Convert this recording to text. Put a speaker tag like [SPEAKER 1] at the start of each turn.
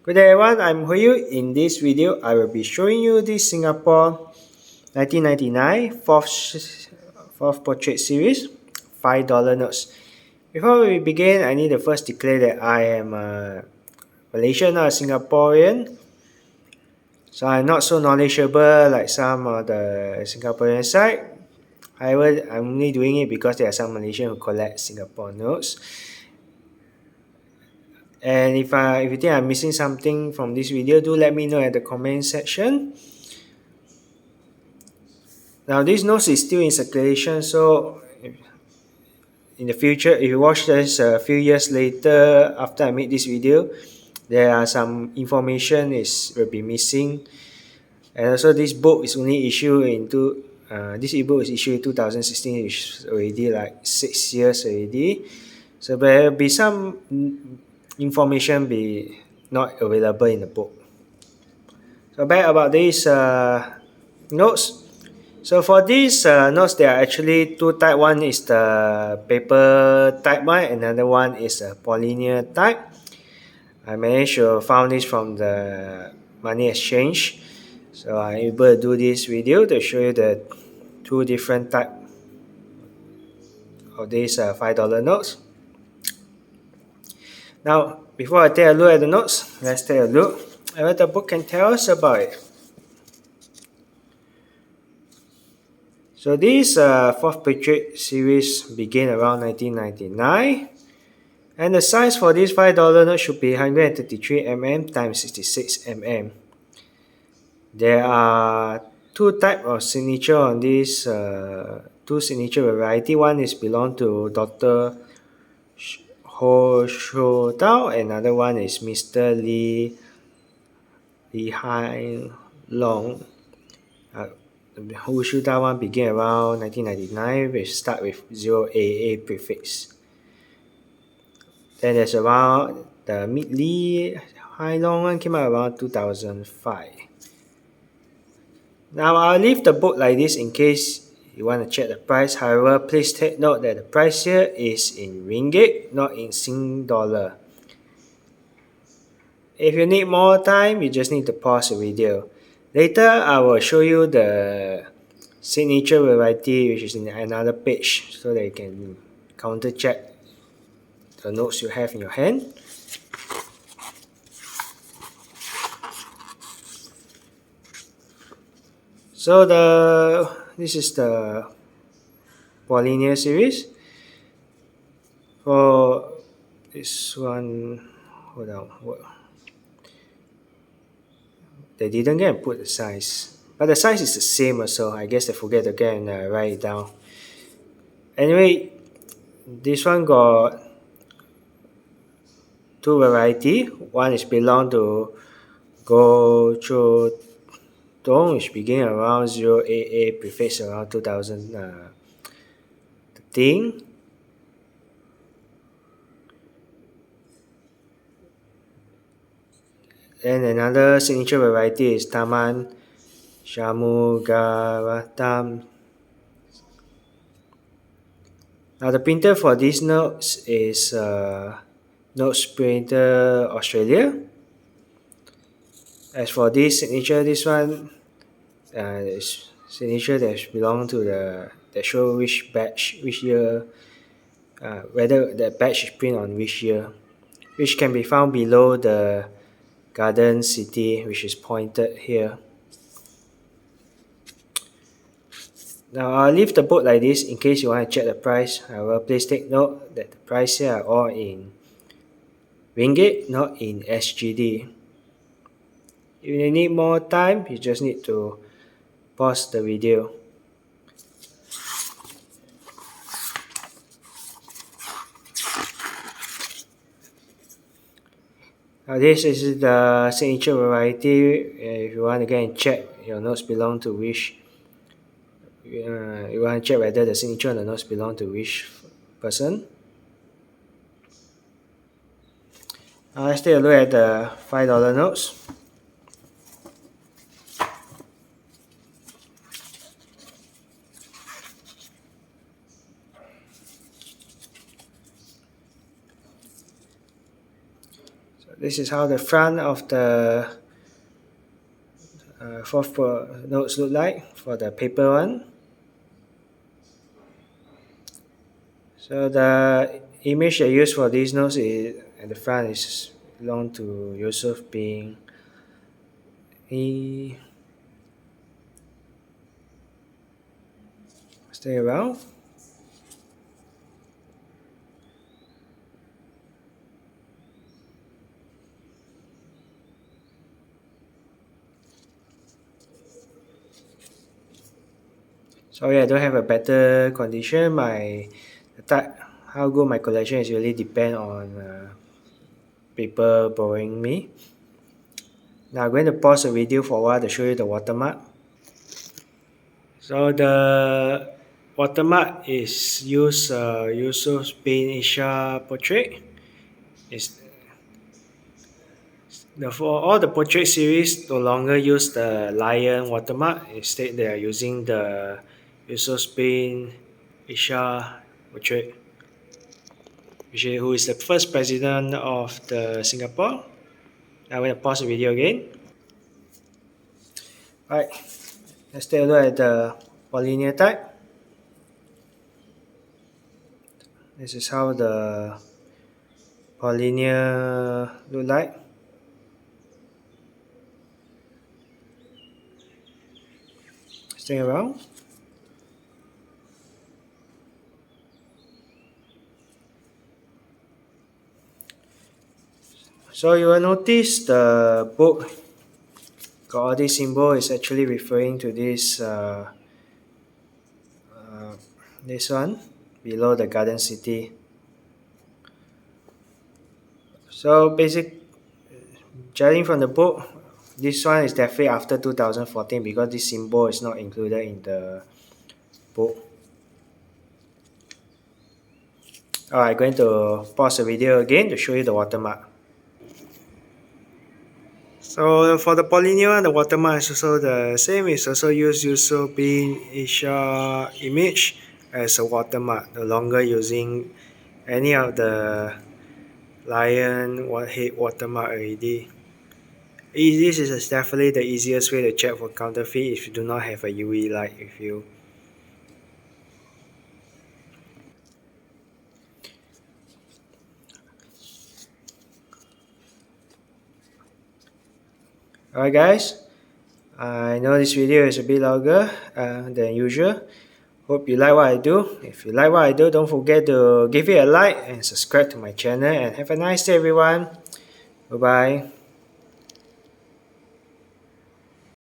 [SPEAKER 1] Good day everyone, I'm Hui. In this video, I will be showing you the Singapore 1999 fourth portrait series, $5 notes. Before we begin, I need to first declare that I am a Malaysian, not a Singaporean. So I'm not so knowledgeable like some of the Singaporean side. However, I'm only doing it because there are some Malaysians who collect Singapore notes. And if you think I'm missing something from this video, do let me know at the comment section. Now this notes is still in circulation, so in the future, if you watch this a few years later after I made this video, there are some information will be missing. And also this book is only issued this ebook is issued in 2016, which is already like 6 years already. So there will be some information be not available in the book. So back about these notes. So for these notes, there are actually two types. One is the paper type one, another one is a polymer type. I managed to found this from the money exchange. So I'm able to do this video to show you the two different type of these $5 notes. Now, before I take a look at the notes, let's take a look at what the book can tell us about it. So this fourth portrait series began around 1999, and the size for this $5 note should be 133 mm times 66 mm. There are two types of signature on this two signature variety. One is belong to Dr. Tsu Tau, another one is Mr. Hsieng Loong. The Tsu Tau one began around 1999, which start with 0AA prefix. Then there's around the Hsieng Loong one came out around 2005. Now I'll leave the book like this in case you want to check the price. However, please take note that the price here is in ringgit, not in Sing dollar. If you need more time, you just need to pause the video. Later, I will show you the signature variety, which is in another page, so that you can counter check the notes you have in your hand. So this is the Polymer series. For this one, hold on. They didn't get and put the size, but the size is the same also. I guess they forget to get and write it down. Anyway, this one got two variety. One is belong to Gok Chok Tong, which began around 0AA prefix around 2013. And another signature variety is Tharman Shanmugaratnam. Now the printer for these notes is Notes Printer Australia. As for this signature, this one is signature that belong to that show which batch, which year, whether the batch is print on which year, which can be found below the garden city, which is pointed here. Now I'll leave the book like this in case you want to check the price. However, please take note that the price here are all in ringgit, not in SGD. If you need more time, you just need to pause the video. Now this is the signature variety. If you want to go and check your notes belong to which, you want to check whether the signature on the notes belong to which person. Now let's take a look at the $5 notes. This is how the front of the fourth notes look like for the paper one. So the image I use for these notes is at the front is belong to Yusof being he stay around. Sorry, I don't have a better condition. How good my collection is really depend on people borrowing me. Now I'm going to pause the video for a while to show you the watermark. So the watermark is Yusuf's Bin Ishak portrait. For all the portrait series no longer use the lion watermark. Instead, they are using the Yusuf's Bin Ishak portrait, who is the first president of the Singapore. I'm going to pause the video again. Alright, let's take a look at the Polymer Type. This is how the Polymer look like. Stay around. So you will notice the book got all this symbol is actually referring to this this one below the garden city. So judging from the book, this one is definitely after 2014 because this symbol is not included in the book. Alright, going to pause the video again to show you the watermark. So for the Polymer, the watermark is also the same. It's also used Bin Ishak image as a watermark, no longer using any of the lion head watermark already. This is definitely the easiest way to check for counterfeit if you do not have a UV light with you. Alright guys, I know this video is a bit longer than usual. Hope you like what I do. If you like what I do, don't forget to give it a like and subscribe to my channel, and have a nice day everyone. Bye bye.